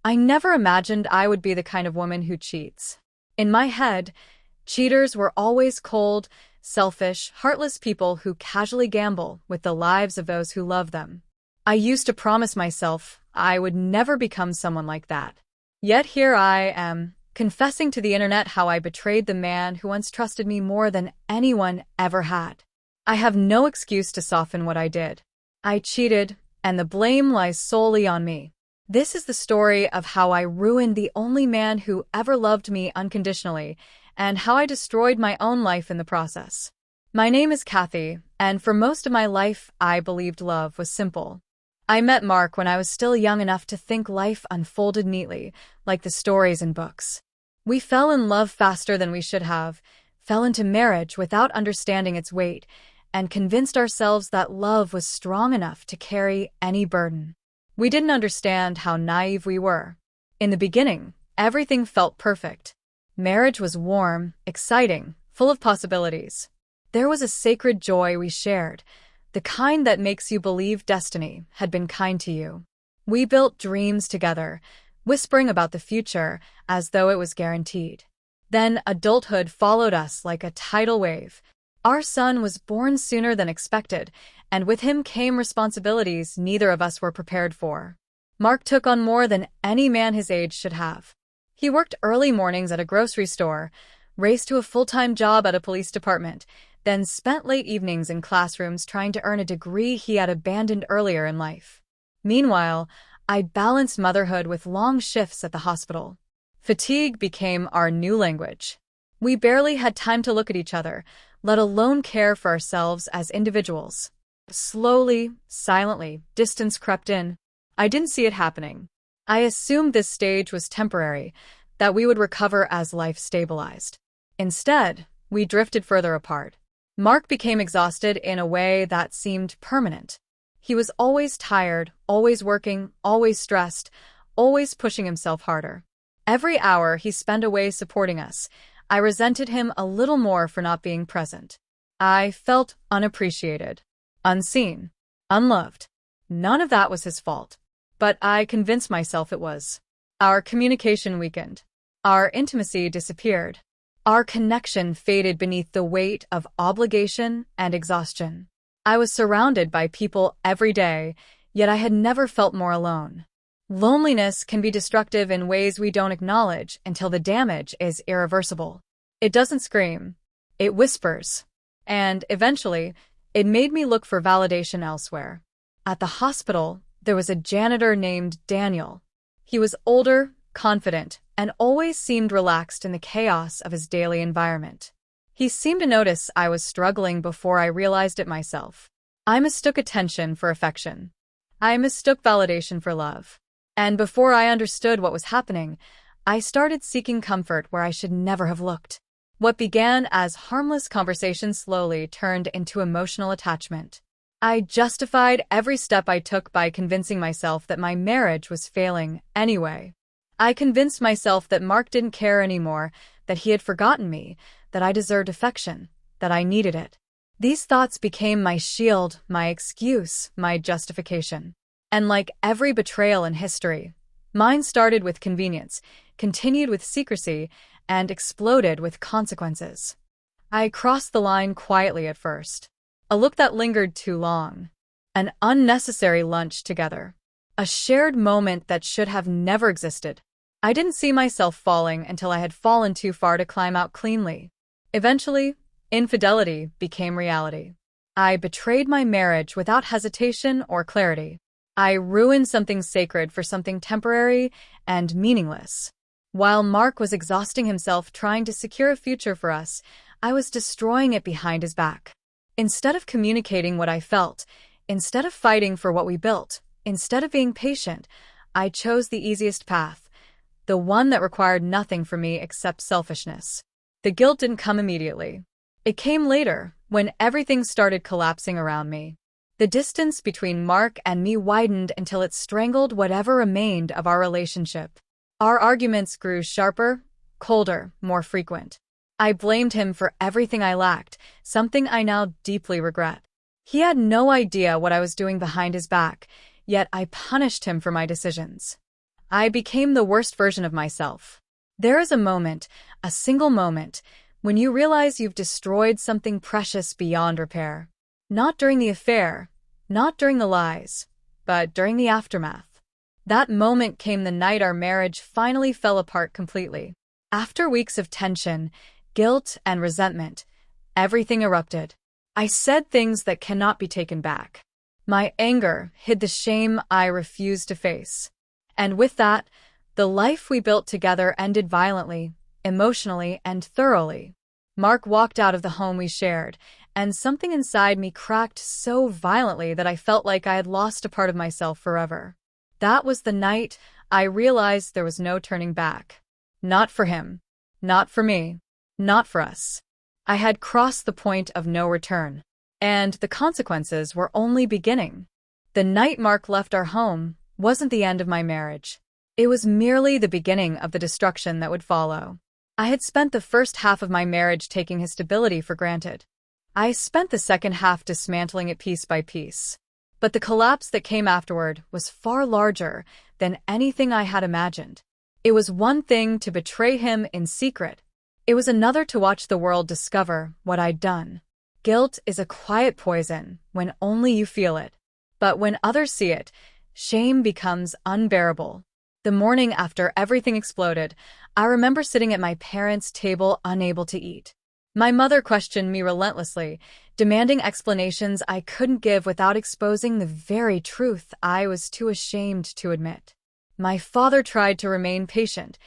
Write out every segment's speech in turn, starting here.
I never imagined I would be the kind of woman who cheats. In my head, cheaters were always cold, selfish, heartless people who casually gamble with the lives of those who love them. I used to promise myself I would never become someone like that. Yet here I am, confessing to the internet how I betrayed the man who once trusted me more than anyone ever had. I have no excuse to soften what I did. I cheated, and the blame lies solely on me. This is the story of how I ruined the only man who ever loved me unconditionally, and how I destroyed my own life in the process. My name is Kathy, and for most of my life, I believed love was simple. I met Mark when I was still young enough to think life unfolded neatly, like the stories in books. We fell in love faster than we should have, fell into marriage without understanding its weight, and convinced ourselves that love was strong enough to carry any burden. We didn't understand how naive we were. In the beginning, everything felt perfect. Marriage was warm, exciting, full of possibilities. There was a sacred joy we shared, the kind that makes you believe destiny had been kind to you. We built dreams together, whispering about the future as though it was guaranteed. Then adulthood followed us like a tidal wave. Our son was born sooner than expected, and with him came responsibilities neither of us were prepared for. Mark took on more than any man his age should have. He worked early mornings at a grocery store, raced to a full-time job at a police department, then spent late evenings in classrooms trying to earn a degree he had abandoned earlier in life. Meanwhile, I balanced motherhood with long shifts at the hospital. Fatigue became our new language. We barely had time to look at each other, let alone care for ourselves as individuals. Slowly, silently, distance crept in. I didn't see it happening. I assumed this stage was temporary, that we would recover as life stabilized. Instead, we drifted further apart. Mark became exhausted in a way that seemed permanent. He was always tired, always working, always stressed, always pushing himself harder. Every hour he spent away supporting us, I resented him a little more for not being present. I felt unappreciated, unseen, unloved. None of that was his fault, but I convinced myself it was. Our communication weakened. Our intimacy disappeared. Our connection faded beneath the weight of obligation and exhaustion. I was surrounded by people every day, yet I had never felt more alone. Loneliness can be destructive in ways we don't acknowledge until the damage is irreversible. It doesn't scream. It whispers. And eventually, it made me look for validation elsewhere. At the hospital, there was a janitor named Daniel. He was older, confident, and always seemed relaxed in the chaos of his daily environment. He seemed to notice I was struggling before I realized it myself. I mistook attention for affection. I mistook validation for love. And before I understood what was happening, I started seeking comfort where I should never have looked. What began as harmless conversation slowly turned into emotional attachment. I justified every step I took by convincing myself that my marriage was failing anyway. I convinced myself that Mark didn't care anymore, that he had forgotten me, that I deserved affection, that I needed it. These thoughts became my shield, my excuse, my justification. And like every betrayal in history, mine started with convenience, continued with secrecy, and exploded with consequences. I crossed the line quietly at first. A look that lingered too long. An unnecessary lunch together. A shared moment that should have never existed. I didn't see myself falling until I had fallen too far to climb out cleanly. Eventually, infidelity became reality. I betrayed my marriage without hesitation or clarity. I ruined something sacred for something temporary and meaningless. While Mark was exhausting himself trying to secure a future for us, I was destroying it behind his back. Instead of communicating what I felt, instead of fighting for what we built, instead of being patient, I chose the easiest path, the one that required nothing from me except selfishness. The guilt didn't come immediately. It came later, when everything started collapsing around me. The distance between Mark and me widened until it strangled whatever remained of our relationship. Our arguments grew sharper, colder, more frequent. I blamed him for everything I lacked, something I now deeply regret. He had no idea what I was doing behind his back, yet I punished him for my decisions. I became the worst version of myself. There is a moment, a single moment, when you realize you've destroyed something precious beyond repair. Not during the affair, not during the lies, but during the aftermath. That moment came the night our marriage finally fell apart completely. After weeks of tension, guilt, and resentment, everything erupted. I said things that cannot be taken back. My anger hid the shame I refused to face. And with that, the life we built together ended violently, emotionally, and thoroughly. Mark walked out of the home we shared, and something inside me cracked so violently that I felt like I had lost a part of myself forever. That was the night I realized there was no turning back. Not for him. Not for me. Not for us. I had crossed the point of no return. And the consequences were only beginning. The night Mark left our home wasn't the end of my marriage. It was merely the beginning of the destruction that would follow. I had spent the first half of my marriage taking his stability for granted. I spent the second half dismantling it piece by piece. But the collapse that came afterward was far larger than anything I had imagined. It was one thing to betray him in secret. It was another to watch the world discover what I'd done. Guilt is a quiet poison when only you feel it. But when others see it, shame becomes unbearable. The morning after everything exploded, I remember sitting at my parents' table unable to eat. My mother questioned me relentlessly, demanding explanations I couldn't give without exposing the very truth I was too ashamed to admit. My father tried to remain patient,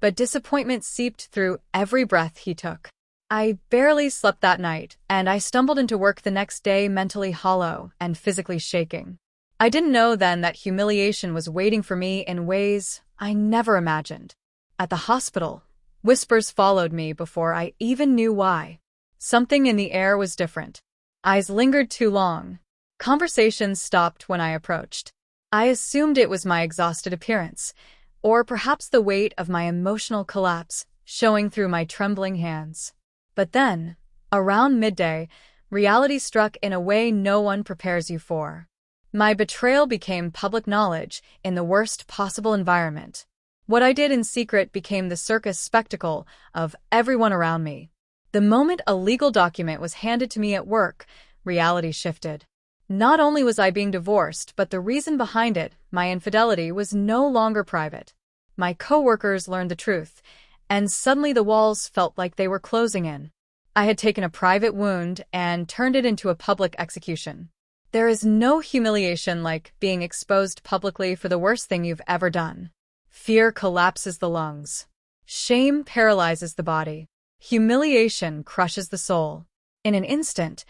but disappointment seeped through every breath he took. I barely slept that night, and I stumbled into work the next day mentally hollow and physically shaking. I didn't know then that humiliation was waiting for me in ways I never imagined. At the hospital, whispers followed me before I even knew why. Something in the air was different. Eyes lingered too long. Conversations stopped when I approached. I assumed it was my exhausted appearance, or perhaps the weight of my emotional collapse showing through my trembling hands. But then, around midday, reality struck in a way no one prepares you for. My betrayal became public knowledge in the worst possible environment. What I did in secret became the circus spectacle of everyone around me. The moment a legal document was handed to me at work, reality shifted. Not only was I being divorced, but the reason behind it, my infidelity, was no longer private. My coworkers learned the truth, and suddenly the walls felt like they were closing in. I had taken a private wound and turned it into a public execution. There is no humiliation like being exposed publicly for the worst thing you've ever done. Fear collapses the lungs. Shame paralyzes the body. Humiliation crushes the soul. In an instant,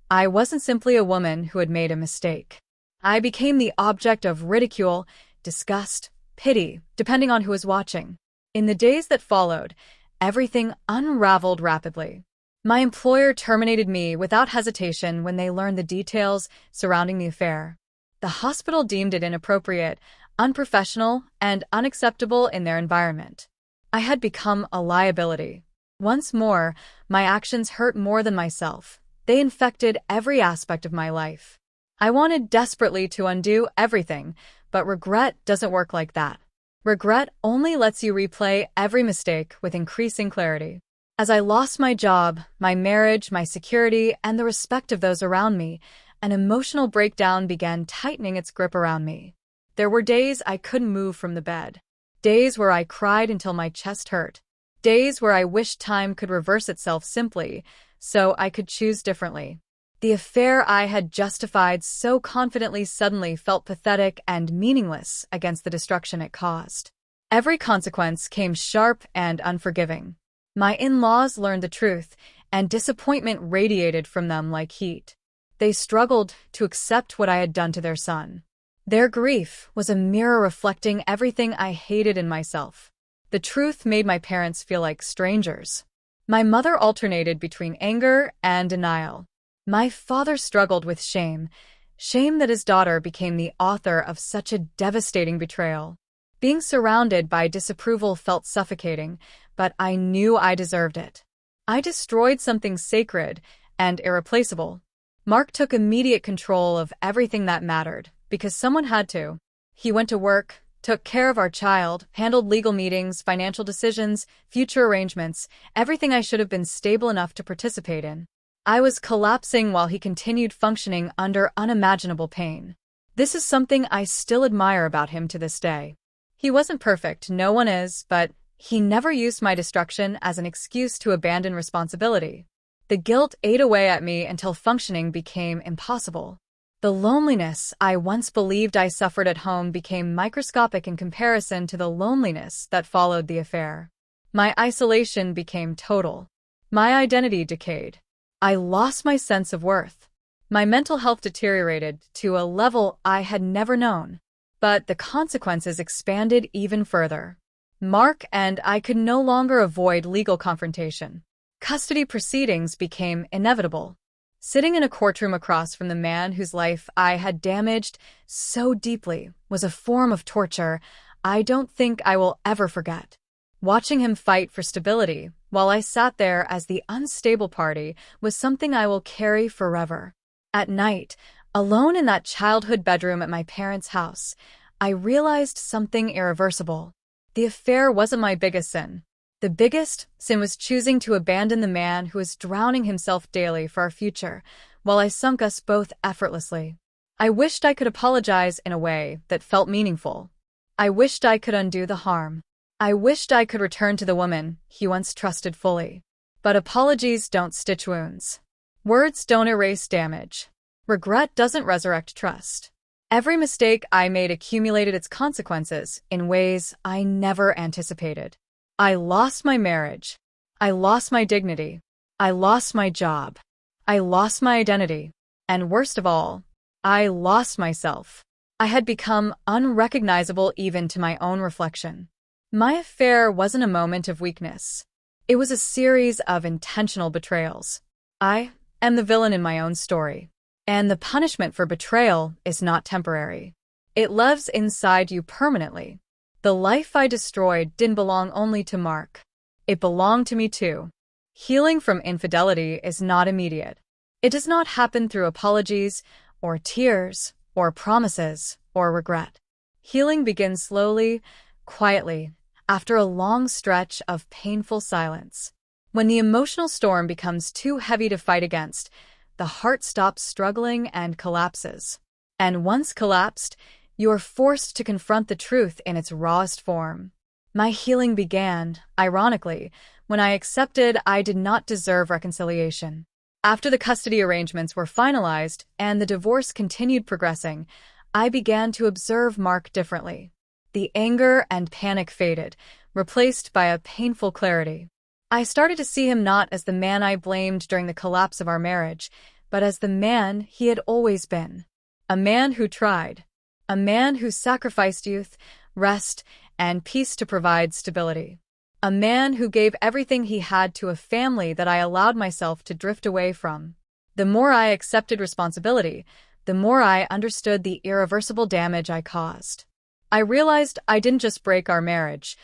I wasn't simply a woman who had made a mistake. I became the object of ridicule, disgust, pity, depending on who was watching. In the days that followed, everything unraveled rapidly. My employer terminated me without hesitation when they learned the details surrounding the affair. The hospital deemed it inappropriate, unprofessional, and unacceptable in their environment. I had become a liability. Once more, my actions hurt more than myself. They infected every aspect of my life. I wanted desperately to undo everything, but regret doesn't work like that. Regret only lets you replay every mistake with increasing clarity. As I lost my job, my marriage, my security, and the respect of those around me, an emotional breakdown began tightening its grip around me. There were days I couldn't move from the bed. Days where I cried until my chest hurt. Days where I wished time could reverse itself simply, so I could choose differently. The affair I had justified so confidently suddenly felt pathetic and meaningless against the destruction it caused. Every consequence came sharp and unforgiving. My in-laws learned the truth, and disappointment radiated from them like heat. They struggled to accept what I had done to their son. Their grief was a mirror reflecting everything I hated in myself. The truth made my parents feel like strangers. My mother alternated between anger and denial. My father struggled with shame, shame that his daughter became the author of such a devastating betrayal. Being surrounded by disapproval felt suffocating, but I knew I deserved it. I destroyed something sacred and irreplaceable. Mark took immediate control of everything that mattered, because someone had to. He went to work, took care of our child, handled legal meetings, financial decisions, future arrangements, everything I should have been stable enough to participate in. I was collapsing while he continued functioning under unimaginable pain. This is something I still admire about him to this day. He wasn't perfect, no one is, but he never used my destruction as an excuse to abandon responsibility. The guilt ate away at me until functioning became impossible. The loneliness I once believed I suffered at home became microscopic in comparison to the loneliness that followed the affair. My isolation became total. My identity decayed. I lost my sense of worth. My mental health deteriorated to a level I had never known. But the consequences expanded even further. Mark and I could no longer avoid legal confrontation. Custody proceedings became inevitable. Sitting in a courtroom across from the man whose life I had damaged so deeply was a form of torture I don't think I will ever forget. Watching him fight for stability while I sat there as the unstable party was something I will carry forever. At night, alone in that childhood bedroom at my parents' house, I realized something irreversible. The affair wasn't my biggest sin. The biggest sin was choosing to abandon the man who was drowning himself daily for our future, while I sunk us both effortlessly. I wished I could apologize in a way that felt meaningful. I wished I could undo the harm. I wished I could return to the woman he once trusted fully. But apologies don't stitch wounds. Words don't erase damage. Regret doesn't resurrect trust. Every mistake I made accumulated its consequences in ways I never anticipated. I lost my marriage. I lost my dignity. I lost my job. I lost my identity. And worst of all, I lost myself. I had become unrecognizable even to my own reflection. My affair wasn't a moment of weakness. It was a series of intentional betrayals. I am the villain in my own story. And the punishment for betrayal is not temporary. It lives inside you permanently. The life I destroyed didn't belong only to Mark. It belonged to me too. Healing from infidelity is not immediate. It does not happen through apologies, or tears, or promises, or regret. Healing begins slowly, quietly, after a long stretch of painful silence. When the emotional storm becomes too heavy to fight against, the heart stops struggling and collapses. And once collapsed, you are forced to confront the truth in its rawest form. My healing began, ironically, when I accepted I did not deserve reconciliation. After the custody arrangements were finalized and the divorce continued progressing, I began to observe Mark differently. The anger and panic faded, replaced by a painful clarity. I started to see him not as the man I blamed during the collapse of our marriage, but as the man he had always been. A man who tried. A man who sacrificed youth, rest, and peace to provide stability. A man who gave everything he had to a family that I allowed myself to drift away from. The more I accepted responsibility, the more I understood the irreversible damage I caused. I realized I didn't just break our marriage.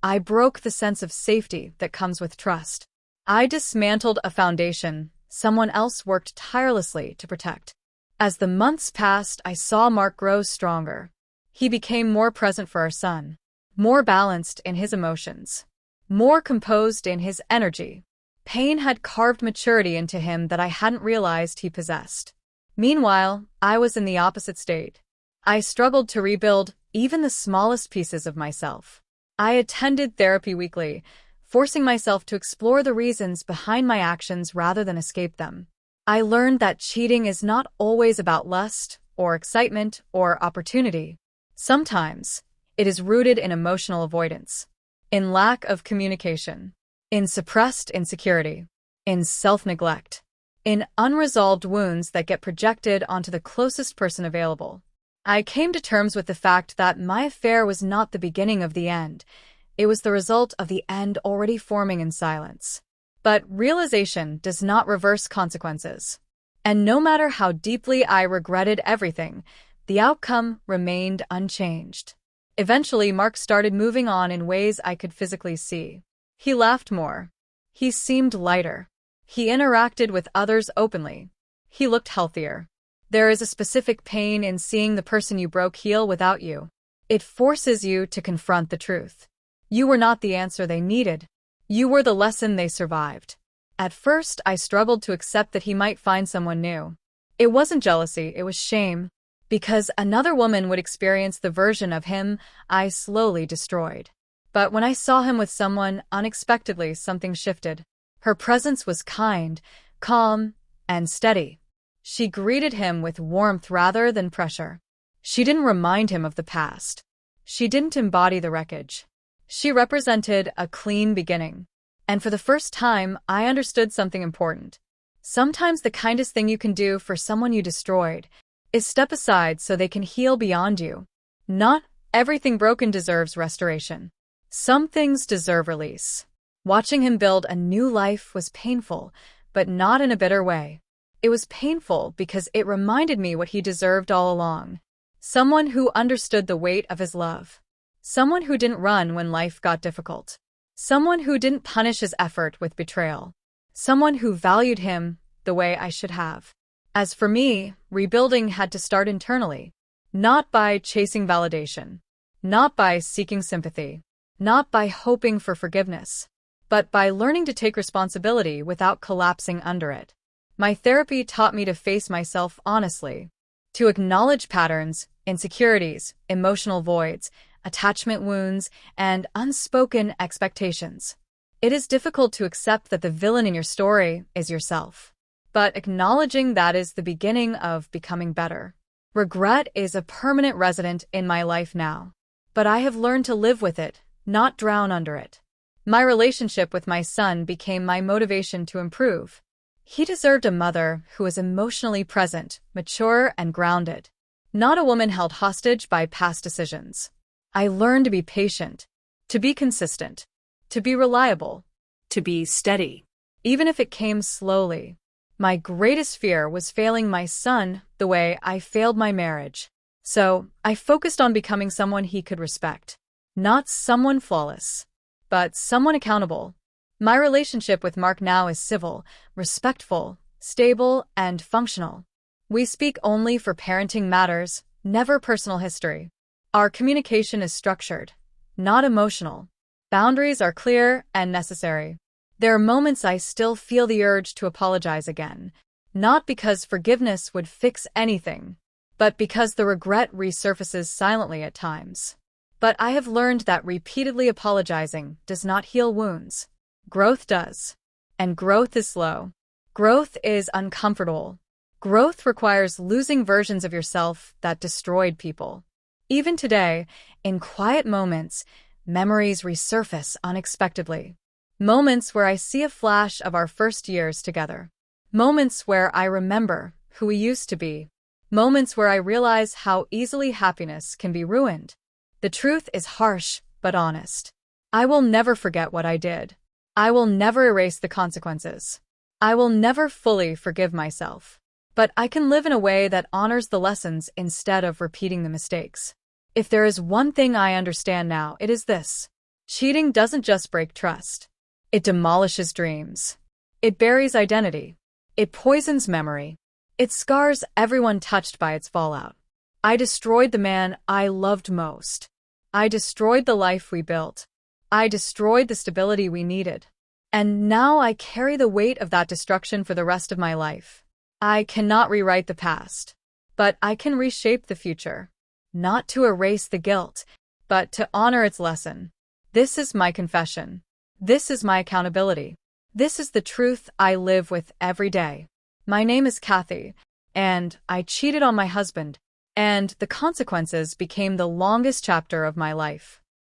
I broke the sense of safety that comes with trust. I dismantled a foundation someone else worked tirelessly to protect. As the months passed, I saw Mark grow stronger. He became more present for our son, more balanced in his emotions, more composed in his energy. Pain had carved maturity into him that I hadn't realized he possessed. Meanwhile, I was in the opposite state. I struggled to rebuild even the smallest pieces of myself. I attended therapy weekly, forcing myself to explore the reasons behind my actions rather than escape them. I learned that cheating is not always about lust, or excitement, or opportunity. Sometimes, it is rooted in emotional avoidance, in lack of communication, in suppressed insecurity, in self-neglect, in unresolved wounds that get projected onto the closest person available. I came to terms with the fact that my affair was not the beginning of the end. It was the result of the end already forming in silence. But realization does not reverse consequences. And no matter how deeply I regretted everything, the outcome remained unchanged. Eventually, Mark started moving on in ways I could physically see. He laughed more. He seemed lighter. He interacted with others openly. He looked healthier. There is a specific pain in seeing the person you broke heal without you. It forces you to confront the truth. You were not the answer they needed. You were the lesson they survived. At first, I struggled to accept that he might find someone new. It wasn't jealousy, it was shame. Because another woman would experience the version of him I slowly destroyed. But when I saw him with someone, unexpectedly something shifted. Her presence was kind, calm, and steady. She greeted him with warmth rather than pressure. She didn't remind him of the past. She didn't embody the wreckage. She represented a clean beginning. And for the first time, I understood something important. Sometimes the kindest thing you can do for someone you destroyed is step aside so they can heal beyond you. Not everything broken deserves restoration. Some things deserve release. Watching him build a new life was painful, but not in a bitter way. It was painful because it reminded me what he deserved all along. Someone who understood the weight of his love. Someone who didn't run when life got difficult. Someone who didn't punish his effort with betrayal. Someone who valued him the way I should have. As for me, rebuilding had to start internally. Not by chasing validation. Not by seeking sympathy. Not by hoping for forgiveness. But by learning to take responsibility without collapsing under it. My therapy taught me to face myself honestly. To acknowledge patterns, insecurities, emotional voids, attachment wounds, and unspoken expectations. It is difficult to accept that the villain in your story is yourself. But acknowledging that is the beginning of becoming better. Regret is a permanent resident in my life now. But I have learned to live with it, not drown under it. My relationship with my son became my motivation to improve. He deserved a mother who was emotionally present, mature, and grounded. Not a woman held hostage by past decisions. I learned to be patient, to be consistent, to be reliable, to be steady, even if it came slowly. My greatest fear was failing my son the way I failed my marriage. So, I focused on becoming someone he could respect. Not someone flawless, but someone accountable. My relationship with Mark now is civil, respectful, stable, and functional. We speak only for parenting matters, never personal history. Our communication is structured, not emotional. Boundaries are clear and necessary. There are moments I still feel the urge to apologize again, not because forgiveness would fix anything, but because the regret resurfaces silently at times. But I have learned that repeatedly apologizing does not heal wounds. Growth does. And growth is slow. Growth is uncomfortable. Growth requires losing versions of yourself that destroyed people. Even today, in quiet moments, memories resurface unexpectedly. Moments where I see a flash of our first years together. Moments where I remember who we used to be. Moments where I realize how easily happiness can be ruined. The truth is harsh, but honest. I will never forget what I did. I will never erase the consequences. I will never fully forgive myself. But I can live in a way that honors the lessons instead of repeating the mistakes. If there is one thing I understand now, it is this. Cheating doesn't just break trust. It demolishes dreams. It buries identity. It poisons memory. It scars everyone touched by its fallout. I destroyed the man I loved most. I destroyed the life we built. I destroyed the stability we needed. And now I carry the weight of that destruction for the rest of my life. I cannot rewrite the past, but I can reshape the future. Not to erase the guilt, but to honor its lesson. This is my confession. This is my accountability. This is the truth I live with every day. My name is Kathy, and I cheated on my husband, and the consequences became the longest chapter of my life.